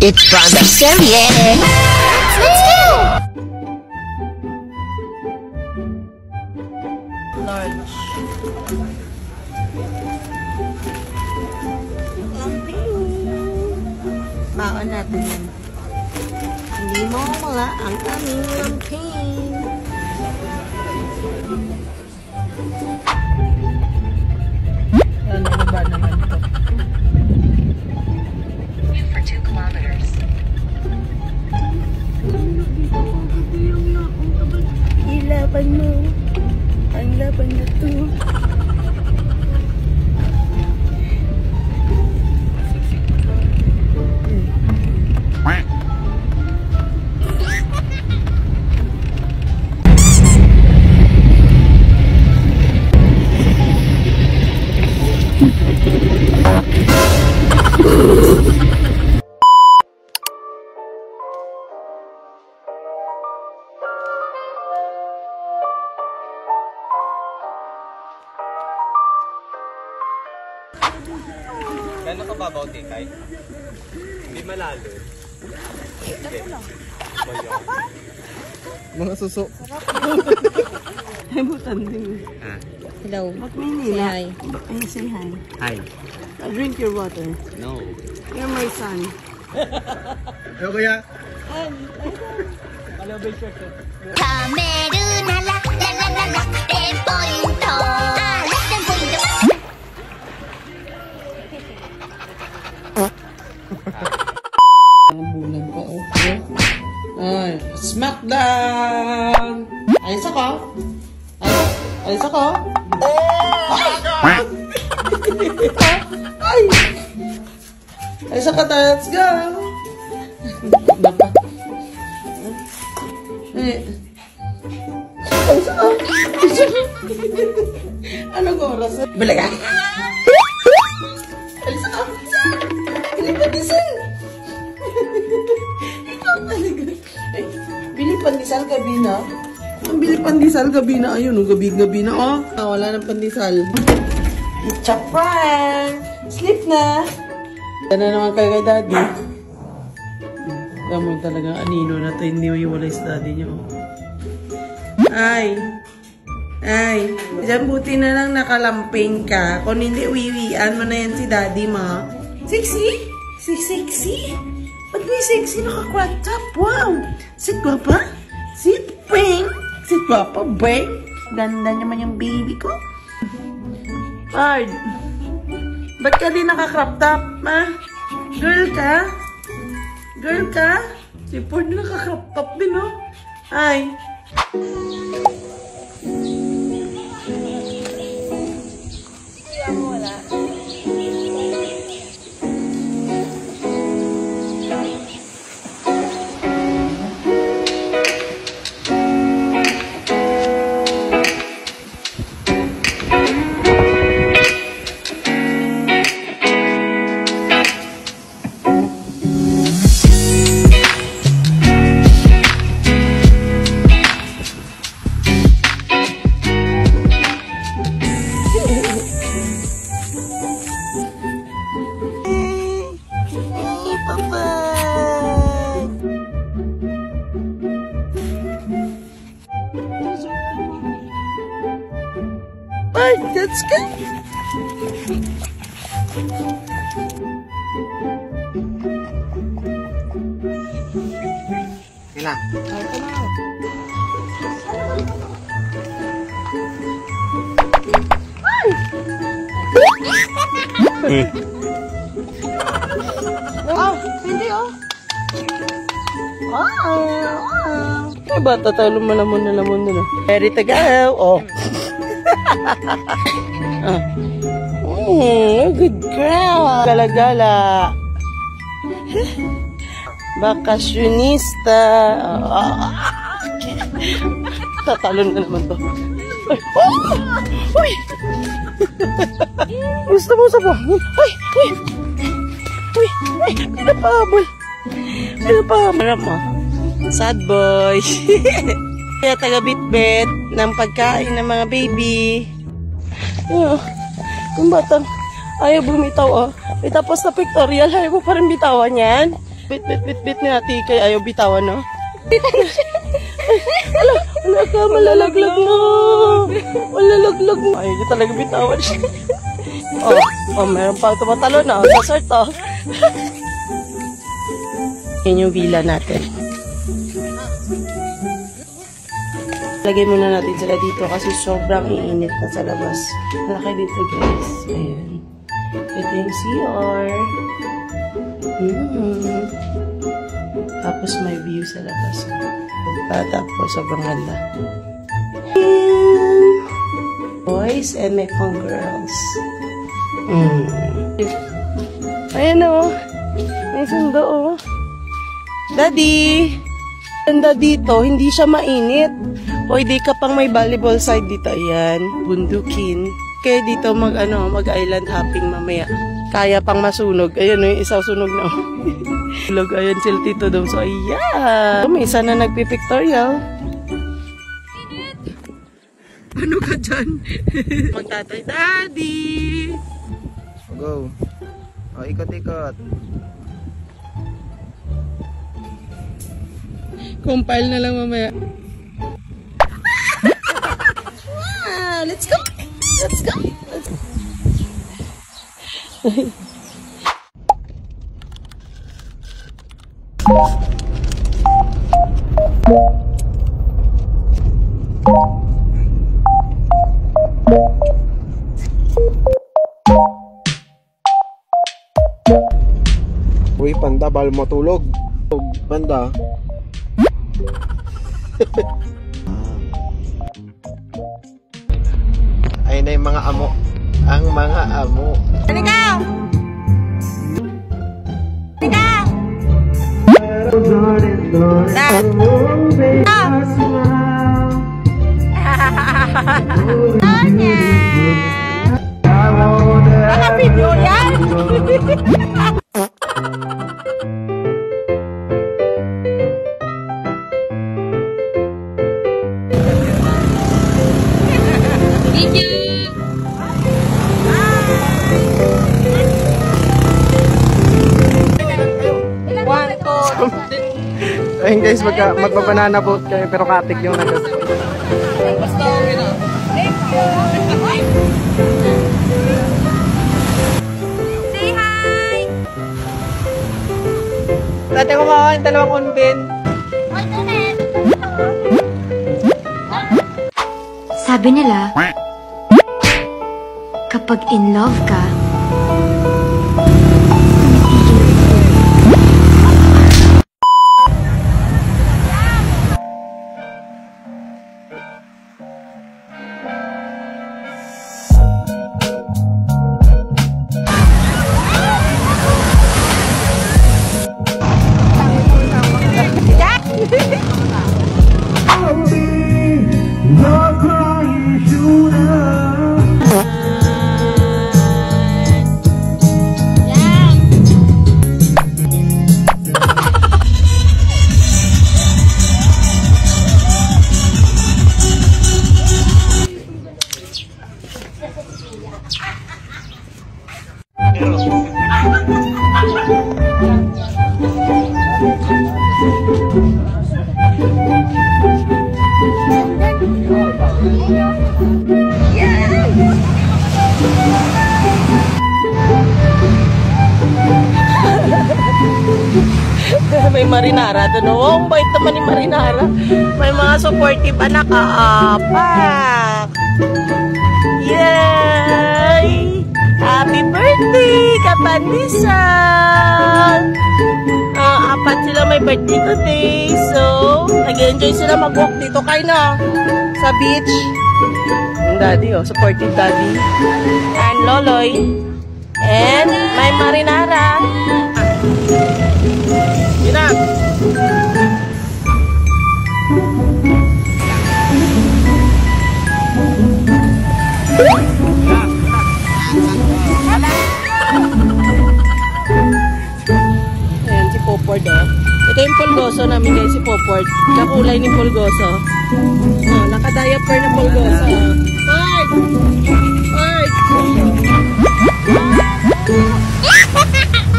It's from the serie. Let's go! Large. Baon natin yan. Hindi mo wala ang aming lamping. Ano ba naman ito? For 2 kilometers. Ilaban mo ang laban na to. Gano'n ka babaw, Tikay? Hindi malalo. Mga suso. Ay, butan din. Hello. Ba't may nila? Hi. Ay, say hi. Hi. Drink your water. No. You're my son. Ano kuya? 貯めるならラララ楽天ポイント楽天ポイントAng bulan pa, okay? Ay, smackdown! Ayos ako. Ayos ako. Ay! Ay! Ayos ako tayo. Let's go! Napa. Eh. Ayos ako. Anong oras? Balaga! Ayos ako. Hindi pa gising. Ikaw talaga. Ay, bili pandesal gabi na. Ang bili pandesal gabi na. Ayun, gabi-gabi na. Oh, wala ng pandesal. It's a prank. Sleep na. Yan na naman kayo kay daddy. Gamon talagang anino na ito. Hindi maiwalay sa daddy niyo. Ay. Ay. Diyan buti na lang nakalamping ka. Kung hindi wiwian mo na yan si daddy mo. Sexy? Sexy? Ba't may sexy naka-crop top? Wow! Sit guwapa? Sit bang? Sit guwapa bang? Ganda naman yung baby ko. Ard, ba't ka di naka-crop top, ha? Girl ka? Girl ka? Si Ford naka-crop top din, oh. Ay. Kaya mo wala. Ay, that's good. Kailan? Oh, hindi oh. Ay, bata tayo lumalamon na lamon na. Ready to go. Oh. Good girl. Gala-gala. Bakasyonista. Tatalon na naman to. Ay! Oh! Uy! Gusto mo sa bangin? Ay! Uy! Uy! Ay! Pinapahabol! Pinapahabol mo. Sad boy. Kaya taga-bit-bit ng pagkain ng mga baby. Kung batang ayaw bumitaw, oh. Tapos na pictorial, ayaw mo pa rin bitawan yan. Bit ni ate kay ayaw bitawan, no? Ala ka, malalaglag mo. Malalaglag mo. Ayaw niya talaga bitawan siya. Meron pa tumatalo na. Masart, Yan yung villa natin. Lagay muna natin sila dito kasi sobrang iinit na sa labas. Malaki dito, guys. Ayan. Ito yung CR. Tapos may view sa labas. Tapos sobrang ganda. Boys and may pang girls. Ayan o. May sundo o. Daddy! Ganda dito, hindi siya mainit. Pwede ka pang may volleyball side dito. Ayan, bundukin. Kaya dito mag-island hopping mamaya. Kaya pang masunog. Ayan, yung isa sunog na. Ayan sila Tito Dom. So, ayan. May isa na nagpipictorial. Ano ka dyan? Magtatay, Daddy! Go. Ikot-ikot. Compile na lang mamaya. Let's go! Let's go! Uy, panda, bal matulog. Panda. Ayun na yung mga amo. Ang mga amo. Ikaw! Ikaw! Dad! Sonya! Baka video yan! Ayun guys, magbabanana boat kayo pero katik yung nagas. Say hi! Dati ko makawa yung dalawang unbin. Sabi nila, kapag in love ka, May marinara doon. Oh, ang bait naman ni marinara. May mga supportive anak. Apak! Yay! Happy birthday, Kapandisan! Apat sila may birthday today. So, nag-enjoy sila mag-walk dito kayo na sa beach. Yung daddy, supportive daddy. And Loloy. And may marinara. Yun na. Ayan si Popord. Ito yung pulgoso namin guys, si Popord. Kakulay ni pulgoso. Naka-diaper na pulgoso. Popord! Popord!